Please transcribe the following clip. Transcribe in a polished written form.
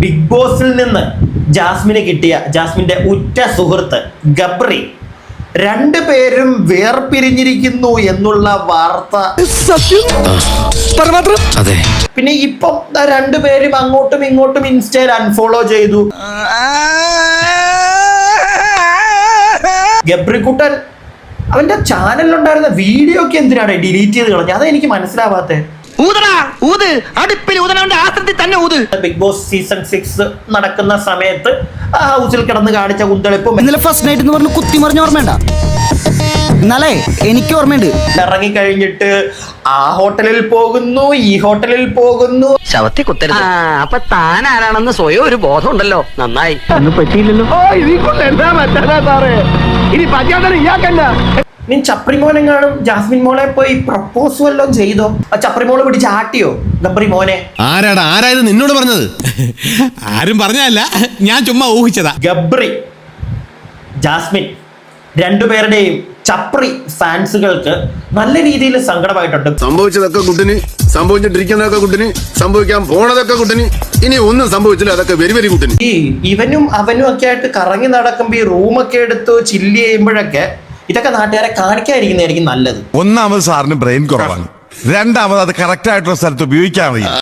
Big ബോസിൽ നിന്ന് ജാസ്മിന് കിട്ടിയ ജാസ്മിന്റെ ഉറ്റ സുഹൃത്ത് ഗബ്രി രണ്ടുപേരും വേർപിരിഞ്ഞിരിക്കുന്നു എന്നുള്ള വാർത്ത പിന്നെ ഇപ്പം രണ്ടുപേരും അങ്ങോട്ടും ഇങ്ങോട്ടും ഇൻസ്റ്റയിൽ അൺഫോളോ ചെയ്തു. ഗബ്രിക്കുട്ടൻ അവന്റെ ചാനലിലുണ്ടായിരുന്ന വീഡിയോ ഒക്കെ എന്തിനാണ് ഡിലീറ്റ് ചെയ്ത് കളഞ്ഞത്? അതാ എനിക്ക് മനസ്സിലാവാത്തെ. ബിഗ് ബോസ് സീസൺ 6 നടക്കുന്ന സമയത്ത് ഹൗസിൽ കിടന്ന് കാണിച്ച കുന്തളിപ്പും ഇന്നലെ ഫസ്റ്റ് നൈറ്റ് എന്ന് പറഞ്ഞ് കുത്തി മറിഞ്ഞ ഓർമ്മയുണ്ട? എന്നാലേ എനിക്ക് ഓർമ്മയുണ്ട്. ഇറങ്ങി കഴിഞ്ഞിട്ട് ആ ഹോട്ടലിൽ പോകുന്നു, ഈ ഹോട്ടലിൽ പോകുന്നു. ശവത്തി കുത്തരുത്. അപ്പൊ താൻ ആരാണെന്ന് സ്വയം ഒരു ബോധം ഉണ്ടല്ലോ. നന്നായി. പറ്റിയില്ലല്ലോ. നീ ചപ്രിമോനെ കാണും ജാസ്മിൻ മോളെ പോയി പ്രപ്പോസ് വല്ലോ ചെയ്തോ? ആ ചപ്രിമോള് പിടിച്ച് ആട്ടിയോ ഗബ്രി മോനെ? ആരായത് നിന്നോട് പറഞ്ഞത്? ആരും പറഞ്ഞല്ല, ഞാൻ ചുമ്മാ ഊഹിച്ചതാ. ഗബ്രി ജാസ്മിൻ രണ്ടുപേരുടെയും ചപ്രി ഫാൻസുകൾക്ക് നല്ല രീതിയിൽ സങ്കടമായിട്ടുണ്ട്. സംഭവിച്ചതൊക്കെ കുട്ടിന്, സംഭവിച്ചിട്ടിരിക്കുന്നതൊക്കെ കുട്ടിന്, സംഭവിക്കാൻ പോണതൊക്കെ കുട്ടിന്, ഇനി ഒന്നും സംഭവിച്ചില്ല, അതൊക്കെ വെരി വെരി കുട്ടിന്. ഈ ഇവനും അവനും ഒക്കെ ആയിട്ട് കറങ്ങി നടക്കുമ്പോ ഈ റൂമൊക്കെ എടുത്ത് ചില്ല് ചെയ്യുമ്പോഴൊക്കെ ഇതൊക്കെ നാട്ടുകാരെ കാണിക്കാതിരിക്കുന്നതായിരിക്കും നല്ലത്. ഒന്നാമത് സാറിന് ബ്രെയിൻ കുറവാണ്, രണ്ടാമത് അത് കറക്റ്റ് ആയിട്ടുള്ള സ്ഥലത്ത് ഉപയോഗിക്കാൻ വയ്യ.